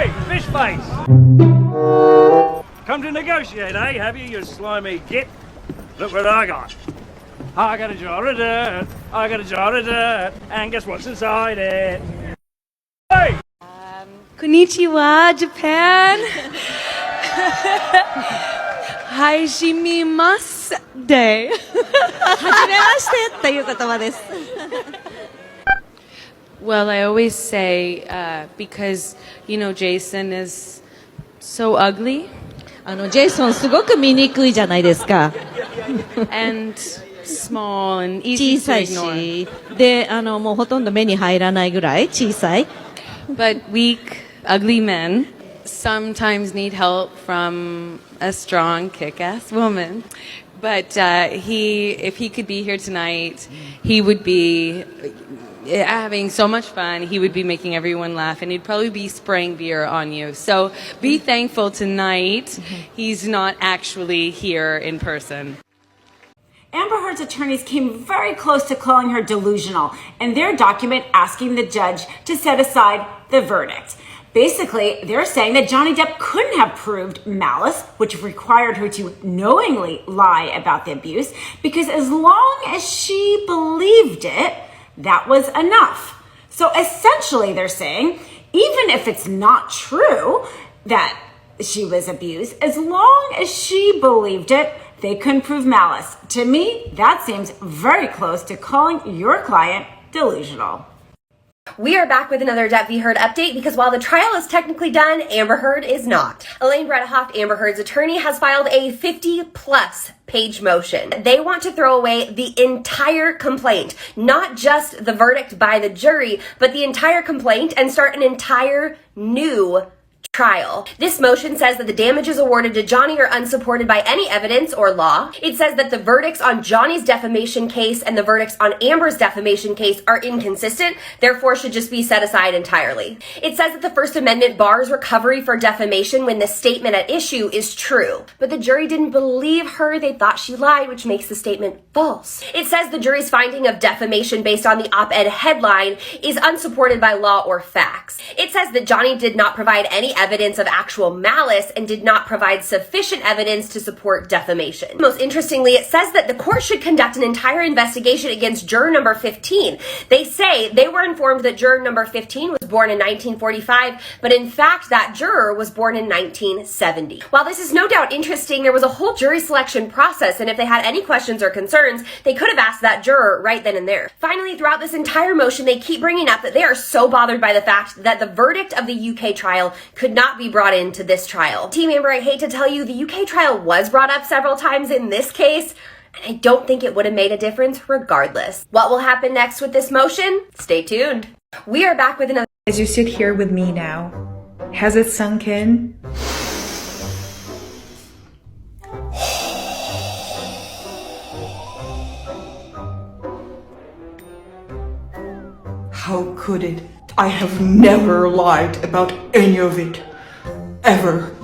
Hey, fish face! Come to negotiate, eh? Have you, you slimy git? Look what I got. I got a jar of dirt, I got a jar of dirt, and guess what's inside it? Hey! Konnichiwa, Japan. はいしみますで。はじめましてという言葉です。Well, I always say, because, you know, Jason is so ugly. ジェイソンすごく醜いじゃないですか。and small and easy 小さ to い ignore. し、で、もうほとんど目に入らないぐらい小さい。But weak, ugly men sometimes need help from a strong, kick-ass woman. But if he could be here tonight, he would be having so much fun. He would be making everyone laugh, and he'd probably be spraying beer on you. So be thankful tonight he's not actually here in person. Amber Heard's attorneys came very close to calling her delusional in their document asking the judge to set aside the verdict. Basically, they're saying that Johnny Depp couldn't have proved malice, which required her to knowingly lie about the abuse, because as long as she believed it, that was enough. So essentially, they're saying, even if it's not true that she was abused, as long as she believed it, they couldn't prove malice. To me, that seems very close to calling your client delusional. We are back with another Depp v. Heard update because while the trial is technically done, Amber Heard is not. Elaine Bredehoft, Amber Heard's attorney, has filed a 50-plus page motion. They want to throw away the entire complaint, not just the verdict by the jury, but the entire complaint and start an entire new trial. This motion says that the damages awarded to Johnny are unsupported by any evidence or law. It says that the verdicts on Johnny's defamation case and the verdicts on Amber's defamation case are inconsistent, therefore should just be set aside entirely. It says that the First Amendment bars recovery for defamation when the statement at issue is true. But the jury didn't believe her, they thought she lied, which makes the statement false. It says the jury's finding of defamation based on the op-ed headline is unsupported by law or facts. It says that Johnny did not provide any evidence of actual malice and did not provide sufficient evidence to support defamation. Most interestingly, it says that the court should conduct an entire investigation against juror number 15. They say they were informed that juror number 15 was born in 1945, but in fact that juror was born in 1970. While this is no doubt interesting, there was a whole jury selection process, and if they had any questions or concerns, they could have asked that juror right then and there. Finally, throughout this entire motion, they keep bringing up that they are so bothered by the fact that the verdict of the UK trial could not be brought into this trial. Team Amber, I hate to tell you, the UK trial was brought up several times in this case, and I don't think it would have made a difference regardless. What will happen next with this motion? Stay tuned. We are back with another. As you sit here with me now, has it sunk in? How could it? I have never lied about any of it. Ever.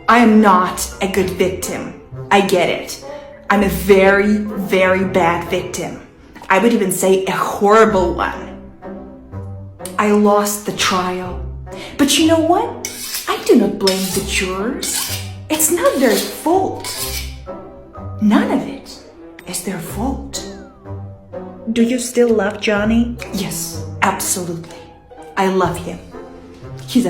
I am not a good victim. I get it. I'm a very, very bad victim. I would even say a horrible one. I lost the trial. But you know what? I do not blame the jurors. It's not their fault. None of it is their fault. Do you still love Johnny? Yes, absolutely. I love him. He's a...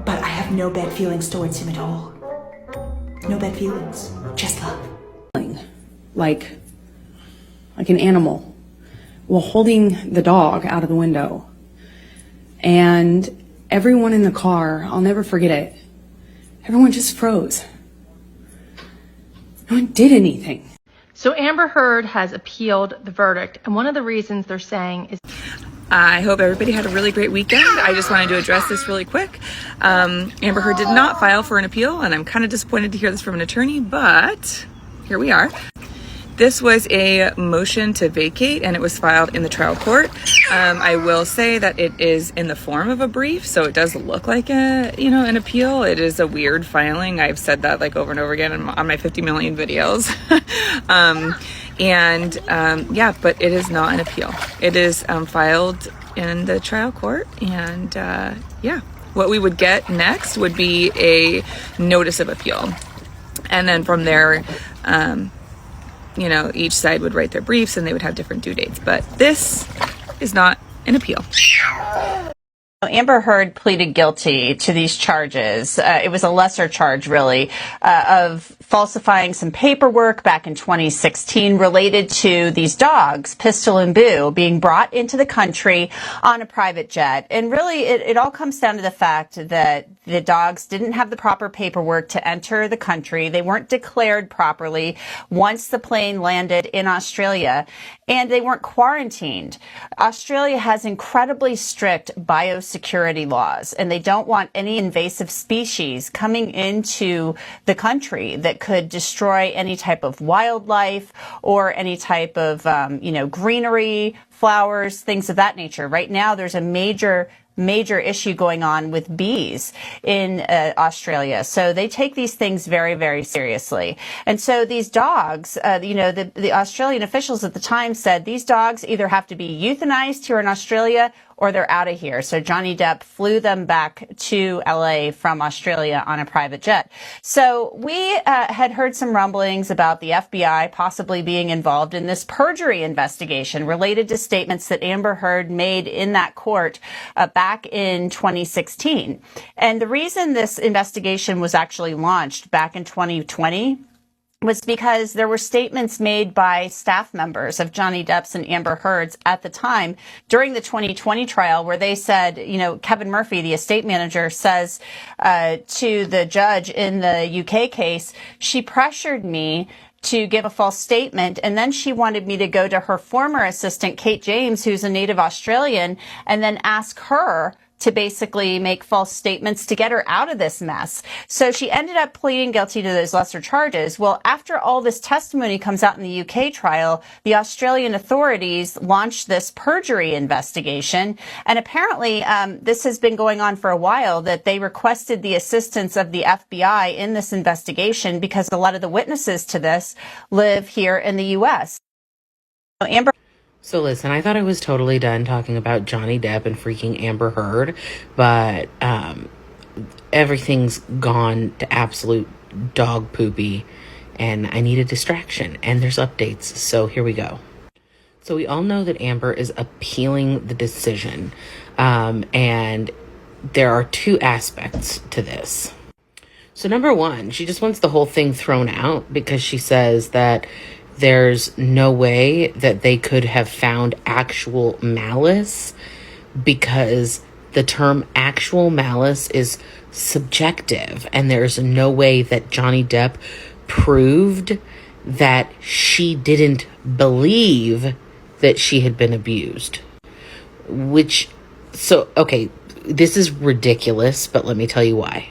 But I have no bad feelings towards him at all. No bad feelings, just love. Like an animal, while holding the dog out of the window. And everyone in the car, I'll never forget it, everyone just froze. No one did anything. So Amber Heard has appealed the verdict, and one of the reasons they're saying is... I hope everybody had a really great weekend. I just wanted to address this really quick. Amber Heard did not file for an appeal, and I'm kind of disappointed to hear this from an attorney, but here we are. This was a motion to vacate, and it was filed in the trial court. I will say that it is in the form of a brief, so it does look like an appeal. It is a weird filing. I've said that like over and over again on my 50 million videos. And yeah, but it is not an appeal. It is filed in the trial court, and yeah, what we would get next would be a notice of appeal. And then from there, you know, each side would write their briefs and they would have different due dates. But this is not an appeal. Amber Heard pleaded guilty to these charges. It was a lesser charge, really, of falsifying some paperwork back in 2016 related to these dogs, Pistol and Boo, being brought into the country on a private jet. And really, it all comes down to the fact that the dogs didn't have the proper paperwork to enter the country. They weren't declared properly once the plane landed in Australia, and they weren't quarantined. Australia has incredibly strict biosecurity laws, and they don't want any invasive species coming into the country that could destroy any type of wildlife or any type of, greenery, flowers, things of that nature. Right now, there's a major issue going on with bees in Australia. So they take these things very, very seriously. And so these dogs, the Australian officials at the time said these dogs either have to be euthanized here in Australia or they're out of here. So Johnny Depp flew them back to LA from Australia on a private jet. So we had heard some rumblings about the FBI possibly being involved in this perjury investigation related to statements that Amber Heard made in that court back in 2016. And the reason this investigation was actually launched back in 2020 was because there were statements made by staff members of Johnny Depp's and Amber Heard's at the time during the 2020 trial, where they said, Kevin Murphy, the estate manager, says to the judge in the UK case, she pressured me to give a false statement, and then she wanted me to go to her former assistant, Kate James, who's a native Australian, and then ask her to basically make false statements to get her out of this mess. So she ended up pleading guilty to those lesser charges. Well, after all this testimony comes out in the UK trial, the Australian authorities launched this perjury investigation. And apparently, this has been going on for a while, that they requested the assistance of the FBI in this investigation because a lot of the witnesses to this live here in the U.S. So listen, I thought I was totally done talking about Johnny Depp and freaking Amber Heard, but everything's gone to absolute dog poopy, and I need a distraction, and there's updates, so here we go. So we all know that Amber is appealing the decision, and there are two aspects to this. So number one, she just wants the whole thing thrown out because she says that there's no way that they could have found actual malice because the term actual malice is subjective, and there's no way that Johnny Depp proved that she didn't believe that she had been abused. Okay, this is ridiculous, but let me tell you why.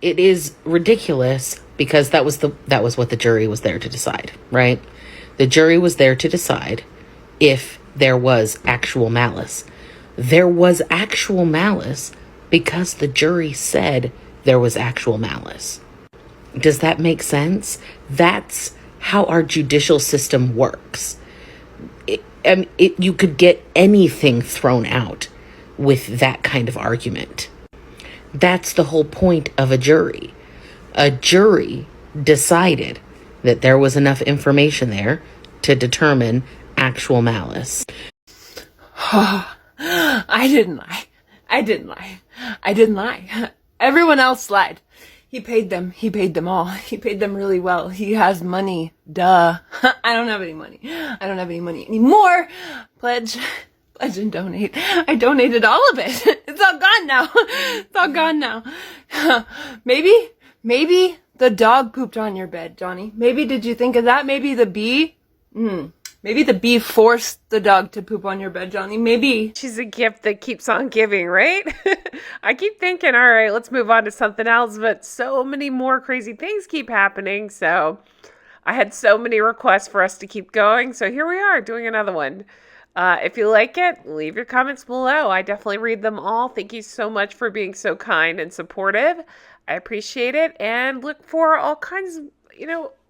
It is ridiculous because that was what the jury was there to decide, right? The jury was there to decide if there was actual malice. There was actual malice because the jury said there was actual malice. Does that make sense? That's how our judicial system works. You could get anything thrown out with that kind of argument. That's the whole point of a jury. A jury decided that there was enough information there to determine actual malice. I didn't lie. Everyone else lied. He paid them all. He paid them really well. He has money. Duh. I don't have any money. I don't have any money anymore. Pledge and donate. I donated all of it. It's all gone now. Maybe the dog pooped on your bed, Johnny. Maybe did you think of that? Maybe the bee? Maybe the bee forced the dog to poop on your bed, Johnny. Maybe. She's a gift that keeps on giving, right? I keep thinking, all right, let's move on to something else, but so many more crazy things keep happening. So I had so many requests for us to keep going. So here we are doing another one. If you like it, leave your comments below. I definitely read them all. Thank you so much for being so kind and supportive. I appreciate it, and look for all kinds of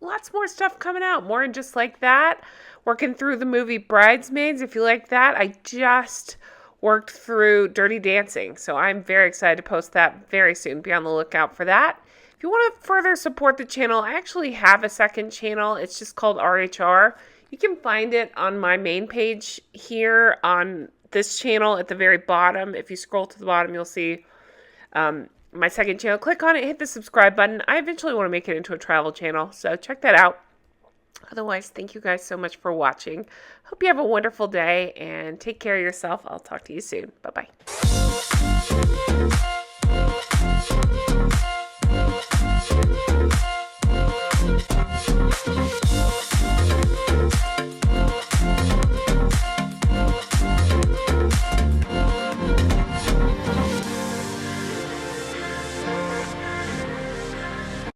lots more stuff coming out, more than just like that. Working through the movie Bridesmaids, if you like that. I just worked through Dirty Dancing, so I'm very excited to post that very soon. Be on the lookout for that. If you want to further support the channel, I actually have a second channel. It's just called RHR. You can find it on my main page here on this channel at the very bottom. If you scroll to the bottom, you'll see my second channel. Click on it, hit the subscribe button. I eventually want to make it into a travel channel, so check that out. Otherwise, thank you guys so much for watching. Hope you have a wonderful day and take care of yourself. I'll talk to you soon. Bye-bye.